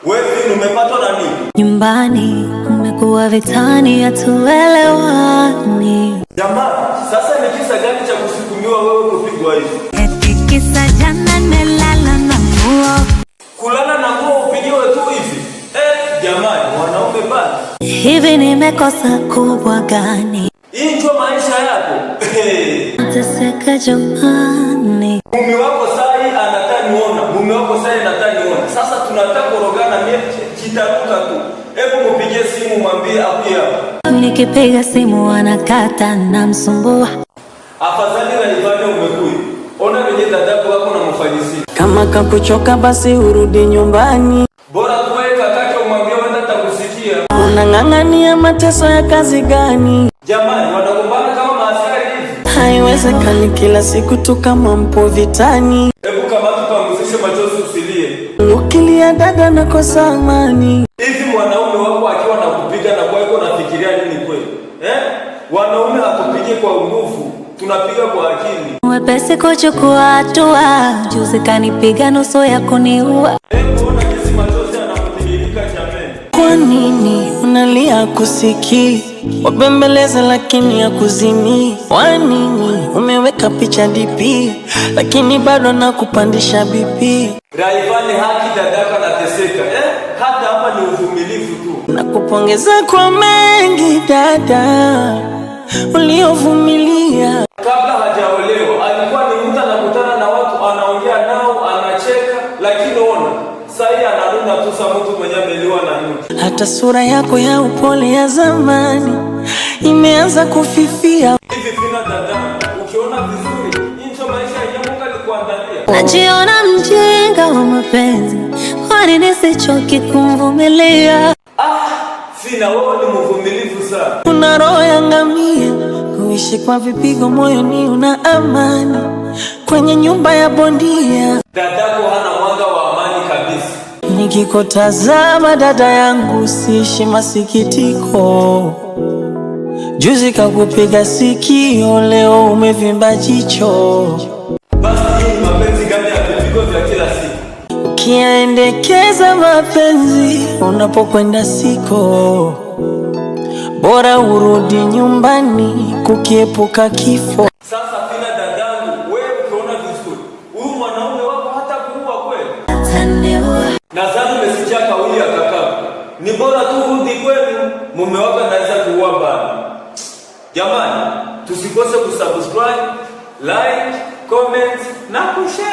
Wewe umepatwa na nini? Nyumbani kumekuwa vitani, hatuelewani. Jamani, sasa ni kisa gani cha kusukumiwa wewe kupigwa hivi? Eti kisa jana nelala na nguo. Kulala na nguo upigiwe tu hivi? Jamani, wanaume bana. Hivi nimekosa kubwa gani? Hii ndio maisha yako. Nateseka jamani. Mume wako sai anataniona, mume wako sai anataniona. Sasa tunataka kurogana mimi kitaruka tu. Hebu mpigie simu mwambie akuje hapa. Nikipiga simu anakata na msumbua. Afadhali na Ivane umekuja. Ona venye dadako wako na mfanyisi. Kama kakuchoka basi urudi nyumbani. Bora tuwe kakake umwambie wenda takusikia. Unang'ang'ania mateso ya kazi gani? Jamani, wanagombana kama maaskari hivi. Haiwezekani kila siku tu kama mpo vitani. Hebu kama tupanguzishe machozi usilie. Ukilia dada nakosa amani. Hivi mwanaume wako akiwa nakupiga na kwa hiyo unafikiria nini kweli? Wanaume hatupige kwa nguvu, tunapiga kwa akili. Mwepesi kuchukua hatua, juzi kanipiga nusu ya kuniua. Mbona jinsi machozi yanakutiririka jameni? Kwa nini unalia kusikii? Wabembeleza lakini ya kuzini. Kwa nini umeweka picha DP lakini bado nakupandisha BP? Raivani haki dadaka nateseka. Hata hapa ni uvumilivu tu. Nakupongeza kwa mengi dada uliovumilia. Kabla hajaolewa alikuwa ni mtu anakutana na watu anaongea nao anacheka, lakini ona sasa anarunda tu sa mtu mwenye ameliwa na nyuki. Hata sura yako ya upole ya zamani imeanza kufifia. Hivi vina dada, ukiona vizuri incho maisha yenyewe Mungu alikuandalia. Najiona mjinga wa mapenzi, kwani nisichoki kumvumilia. Sina, wewe ni mvumilivu sana. Una roho ya ngamia, kuishi kwa vipigo moyoni una amani. Kwenye nyumba ya bondia dadako hana mwanga wa amani kabisa. Nikikutazama dada yangu siishi masikitiko. Juzi kakupiga sikio, leo umevimba jicho. Basi hii mapenzi gani ya vipigo vya kila siku? Ukiendekeza mapenzi unapokwenda siko, bora urudi nyumbani kukiepuka kifo. Sasa pina dadangu, wewe ukiona vizuri huyu mwanaume wako hata kuua kweli? Nadhani umesikia kauli ya kaka. Ni bora tu urudi kwenu, mume wako anaweza kuua bana. Jamani, tusikose kusubscribe, like, comment na kushare.